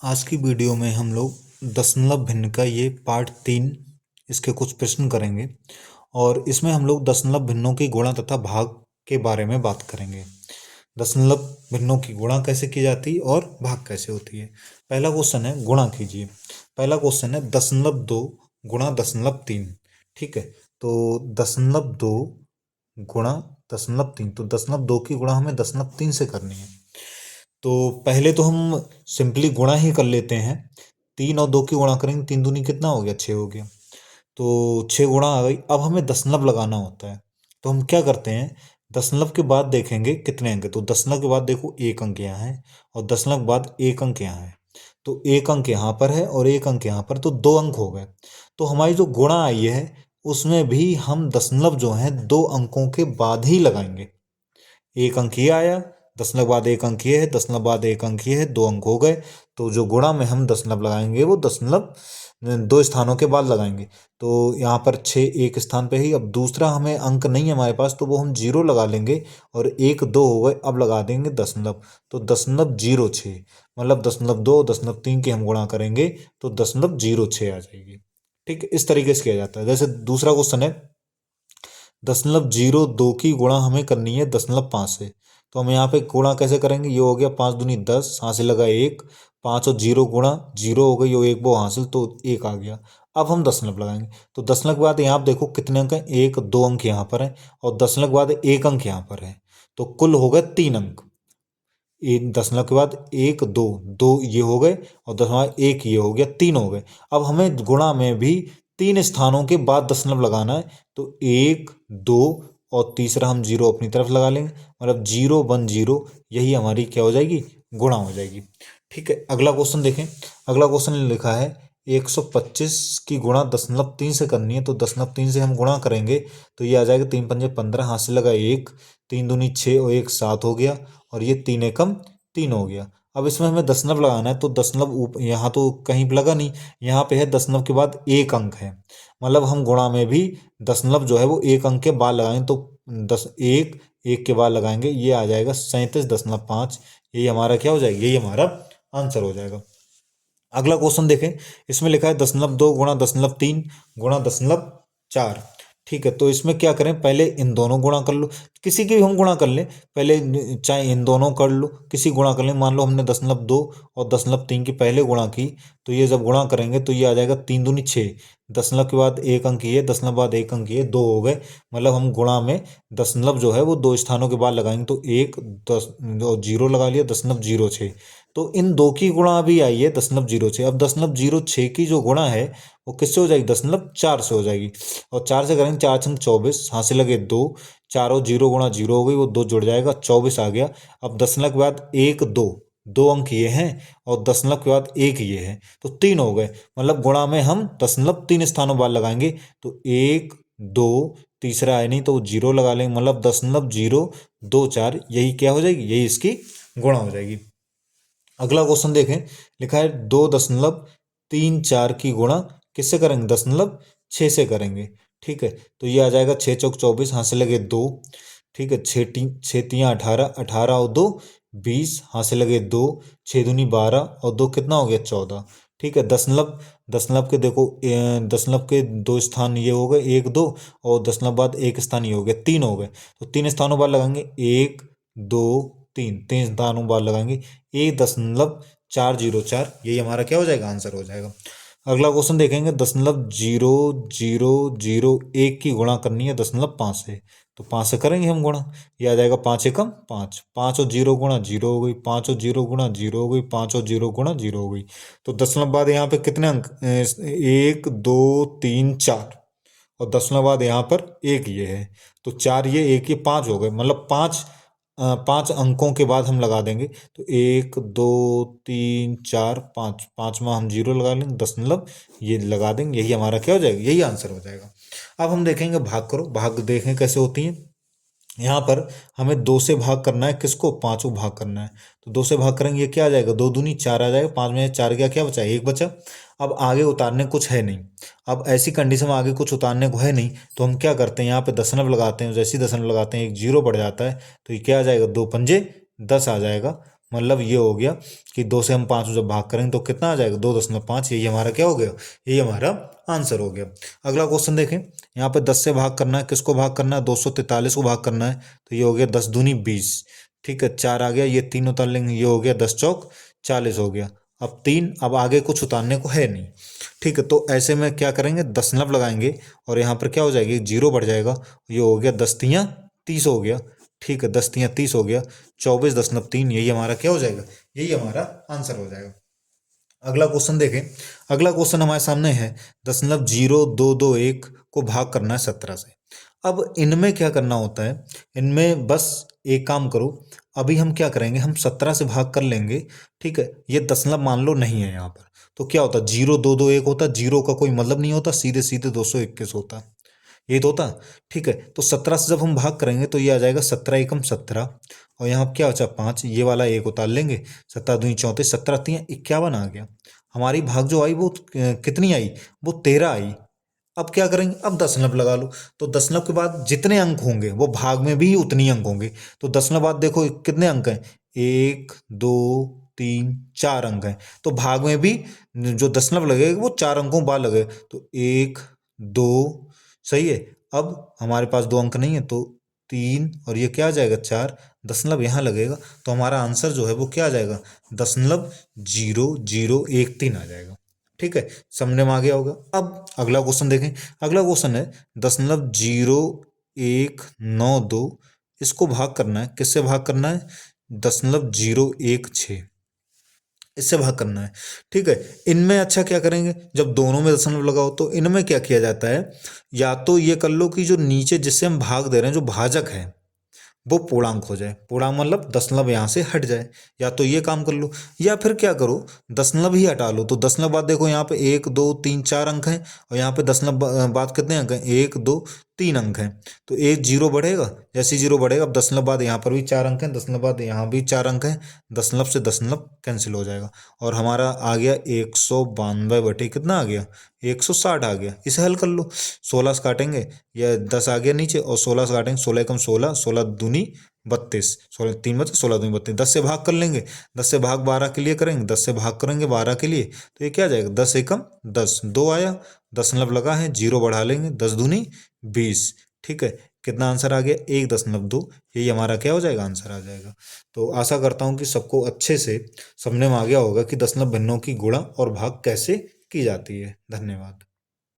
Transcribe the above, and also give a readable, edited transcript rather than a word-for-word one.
आज की वीडियो में हम लोग दशमलव भिन्न का ये पार्ट 3 इसके कुछ प्रश्न करेंगे और इसमें हम लोग दशमलव भिन्नों की गुणा तथा भाग के बारे में बात करेंगे। दशमलव भिन्नों की गुणा कैसे की जाती है और भाग कैसे होती है। पहला क्वेश्चन है गुणा कीजिए। पहला क्वेश्चन है 0.2 गुणा 0.3। ठीक है, तो 0.2 गुणा 0.3, तो 0.2 की गुणा हमें 0.3 से करनी है। तो पहले तो हम सिंपली गुणा ही कर लेते हैं। 3 और 2 की गुणा करेंगे, 3 दूनी कितना हो गया, 6 हो गया। तो 6 गुणा आ गई। अब हमें दशमलव लगाना होता है, तो हम क्या करते हैं, दशमलव के बाद देखेंगे कितने अंक है। तो दशमलव के बाद देखो एक अंक यहाँ है और दशमलव के बाद एक अंक यहाँ है, तो एक अंक यहाँ पर है और एक अंक यहाँ पर, तो 2 अंक हो गए। तो हमारी जो गुणा आई है उसमें भी हम दशमलव जो है 2 अंकों के बाद ही लगाएंगे। एक अंक ये आया, दशमलव बाद एक अंक ये है, दशमलव बाद एक अंक ये है, 2 अंक हो गए। तो जो गुणा में हम दशमलव लगाएंगे वो दशमलव 2 स्थानों के बाद लगाएंगे। तो यहाँ पर 6 एक स्थान पे ही। अब दूसरा हमें अंक नहीं है हमारे पास, तो वो हम 0 लगा लेंगे और 1 2 हो गए, अब लगा देंगे दशमलव। तो 0.06 मतलब 0.2 0.3 की हम गुणा करेंगे तो 0.06 आ जाएगी। ठीक है, इस तरीके से किया जाता है। जैसे दूसरा क्वेश्चन है 0.02 की गुणा हमें करनी है 0.5 से। तो हम यहाँ पे गुणा कैसे करेंगे, ये हो गया 5 दूनी 10, यहाँ से लगा 1, 5 और 0 गुणा 0 हो गई, ये एक वो हासिल, तो 1 आ गया। अब हम दशमलव लगाएंगे, तो दशमलव के बाद यहाँ आप देखो कितने अंक हैं, 1 2 अंक यहाँ पर है और दशमलव के बाद एक अंक यहाँ पर है, तो कुल हो गए 3 अंक। दशमलव के बाद 1 2 2 ये हो गए और दशमलव 1 ये हो गया, 3 हो गए। अब हमें गुणा में भी 3 स्थानों के बाद दशमलव लगाना है, तो 1 2 और तीसरा हम 0 अपनी तरफ लगा लेंगे, मतलब 0 1 0, यही हमारी क्या हो जाएगी, गुणा हो जाएगी। ठीक है, अगला क्वेश्चन देखें। अगला क्वेश्चन लिखा है 125 की गुणा 0.3 से करनी है। तो 0.3 से हम गुणा करेंगे तो ये आ जाएगा 3 पंजे 15, हाथ से लगा 1, 3 दूनी 6 और 1 7 हो गया और ये 3 एकम 3 हो गया। अब इसमें हमें दशमलव लगाना है, तो दशमलव यहाँ तो कहीं लगा नहीं, यहाँ पे है दशमलव के बाद एक अंक है, मतलब हम गुणा में भी दशमलव जो है वो एक अंक के बाद लगाएंगे। तो 1 के बाद लगाएंगे, ये आ जाएगा 37.5। यही हमारा क्या हो जाएगा, यही हमारा आंसर हो जाएगा। अगला क्वेश्चन देखें, इसमें लिखा है 0.2 गुणा 0.3 गुणा 0.4। ठीक है, तो इसमें क्या करें, पहले इन दोनों गुणा कर लो, किसी की भी हम गुणा कर लें, पहले चाहे इन दोनों कर लो, किसी गुणा कर लें। मान लो हमने 0.2 और 0.3 की पहले गुणा की, तो ये जब गुणा करेंगे तो ये आ जाएगा 3 दूनी 6, दशमलव के बाद एक अंक ये, दशमलव बाद एक अंक ये, 2 हो गए। मतलब हम गुणा में दशमलव जो है वो 2 स्थानों के बाद लगाएंगे, तो 1 10 और 0 लगा लिया, 0.06। तो इन 2 की गुणा अभी आई है 0.06। अब 0.06 की जो गुणा है वो किससे हो जाएगी, 0.4 से हो जाएगी। और 4 से करेंगे, 4 छंग 24, यहाँ से लगे 2, 4 और 0 गुणा 0 हो गई, वो 2 जुड़ जाएगा, 24 आ गया। अब दशमलव के बाद 1 2, 2 अंक ये हैं और दशमलव के बाद 1 ये है, तो 3 हो गए। मतलब गुणा में हम दशमलव 3 स्थानों बाद लगाएंगे, तो 1 2, तीसरा है नहीं तो 0 लगा लेंगे, मतलब 0.024, यही क्या हो जाएगी, यही इसकी गुणा हो जाएगी। अगला क्वेश्चन देखें, लिखा है 2.34 की गुणा किससे करेंगे, 0.6 से करेंगे। ठीक है, तो ये आ जाएगा 6 चौक 24, यहाँ से लगे 2। ठीक है, 6 तियाँ 18, 18 और 2 20, यहाँ से लगे 2, 6 दूनी 12 और 2 कितना हो गया, 14। ठीक है, दशमलव दशमलव के देखो दशमलव के 2 स्थान ये हो गए 1 2, और दशमलव बाद एक स्थान ये हो गया, 3 हो गए। तो 3 स्थानों बाद लगाएंगे, 1 2 3, 3 स्थानों बाद लगाएंगे, 1.404, यही हमारा क्या हो जाएगा, आंसर हो जाएगा। अगला क्वेश्चन देखेंगे, 0.0001 की गुणा करनी है 0.5 से। तो 5 से करेंगे हम गुणा, ये आ जाएगा 5 एकम 5, 5 और 0 गुणा 0 हो गई, 5 और 0 गुणा 0 हो गई, 5 और 0 गुणा 0 हो गई। तो दशमलव बाद यहाँ पे कितने अंक, 1 2 3 4, और दशमलव बाद यहाँ पर एक ये है, तो 4 ये 1 ये 5 हो गए। मतलब 5 अंकों के बाद हम लगा देंगे, तो 1 2 3 4 5, 5वां हम 0 लगा लेंगे, दशमलव ये लगा देंगे, यही हमारा क्या हो जाएगा, यही आंसर हो जाएगा। अब हम देखेंगे भाग करो, भाग देखें कैसे होती हैं। यहाँ पर हमें 2 से भाग करना है, किसको, 5 को भाग करना है। तो 2 से भाग करेंगे, ये क्या आ जाएगा, 2 दूनी 4 आ जाएगा, 5 में 4 गया, क्या बचा, 1 बचा। अब आगे उतारने कुछ है नहीं, अब ऐसी कंडीशन में आगे कुछ उतारने को है नहीं, तो हम क्या करते हैं, यहाँ पे दशमलव लगाते हैं, जैसे ही दशमलव लगाते हैं एक 0 बढ़ जाता है, तो ये क्या आ जाएगा, 2 पंजे 10 आ जाएगा। मतलब ये हो गया कि 2 से हम 5 जब भाग करेंगे तो कितना आ जाएगा, 2.5। यही हमारा क्या हो गया, यही हमारा आंसर हो गया। अगला क्वेश्चन देखें, यहाँ पे 10 से भाग करना है, किसको भाग करना है, 243 को भाग करना है। तो ये हो गया 10 दूनी 20, ठीक है, 4 आ गया, ये 3 उतार लेंगे, ये हो गया 10 चौक 40 हो गया। अब 3, अब आगे कुछ उतारने को है नहीं, ठीक है। तो ऐसे में क्या करेंगे, दशमलव लगाएंगे और यहाँ पर क्या हो जाएगी, 0 बढ़ जाएगा, ये हो गया 10 तियाँ 30 हो गया, ठीक है, 10 तियाँ 30 हो गया, 24.3, यही हमारा क्या हो जाएगा, यही हमारा आंसर हो जाएगा। अगला क्वेश्चन देखें, अगला क्वेश्चन हमारे सामने है 0.0221 को भाग करना है 17 से। अब इनमें क्या करना होता है, इनमें बस एक काम करो, अभी हम क्या करेंगे, हम 17 से भाग कर लेंगे, ठीक है। ये दशमलव मान लो नहीं है यहाँ पर, तो क्या होता, 0.221 होता, जीरो का कोई मतलब नहीं होता, सीधे सीधे 221 होता, ये तो होता, ठीक है। तो 17 से जब हम भाग करेंगे तो ये आ जाएगा 17 एकम 17, और यहाँ क्या बचा 5, ये वाला एक उतार लेंगे, 17 दूनी 34, 17 तियाँ 51 आ गया। हमारी भाग जो आई वो कितनी आई, वो 13 आई। अब क्या करेंगे, अब दशमलव लगा लो, तो दशमलव के बाद जितने अंक होंगे वो भाग में भी उतनी अंक होंगे। तो दशमलव बाद देखो कितने अंक हैं, 1 2 3 4 अंक हैं, तो भाग में भी जो दशमलव लगेगा वो 4 अंकों बाद लगे, तो 1 2, सही है। अब हमारे पास 2 अंक नहीं है, तो 3 और ये क्या आ जाएगा 4, दशमलव यहाँ लगेगा, तो हमारा आंसर जो है वो क्या आ जाएगा, 0.0013 आ जाएगा, ठीक है, समझने में आ गया होगा। अब अगला क्वेश्चन देखें, अगला क्वेश्चन है 0.0192, इसको भाग करना है, किससे भाग करना है, 0.016, इससे भाग करना है, ठीक है। इनमें अच्छा क्या करेंगे, जब दोनों में दशमलव लगाओ तो इनमें क्या किया जाता है, या तो ये कर लो कि जो नीचे जिससे हम भाग दे रहे हैं जो भाजक है वो पूर्णांक हो जाए, पूर्णांक मतलब दशमलव यहाँ से हट जाए, या तो ये काम कर लो, या फिर क्या करो, दशमलव ही हटा लो। तो दशमलव बाद देखो यहाँ पे 1 2 3 4 अंक हैं, और यहाँ पे दशमलव बाद कितने अंक हैं, 1 2 3 अंक हैं, तो एक जीरो बढ़ेगा, जैसे जीरो बढ़ेगा, अब दशमलव बाद यहाँ पर भी 4 अंक हैं, दशमलव बाद यहाँ भी 4 अंक हैं, दशमलव से दशमलव कैंसिल हो जाएगा, और हमारा आ गया 192 बटे कितना आ गया, 160 आ गया। इसे हल कर लो, 16 से काटेंगे, यह 10 आ गया नीचे, और 16 से काटेंगे, 16 एकम 16, 16 दूनी 32, 16 3 बचे, 16 दूनी 32, 10 से भाग कर लेंगे, 10 से भाग 12 के लिए करेंगे, 10 से भाग करेंगे 12 के लिए, तो ये क्या आ जाएगा, 10 एकम 10, 2 आया, दशमलव लगा है, जीरो बढ़ा लेंगे, 10 दूनी 20, ठीक है। कितना आंसर आ गया, 1.2, यही हमारा क्या हो जाएगा, आंसर आ जाएगा। तो आशा करता हूँ कि सबको अच्छे से समझने में आ गया होगा कि दशमलव भिन्नों की गुणा और भाग कैसे की जाती है। धन्यवाद।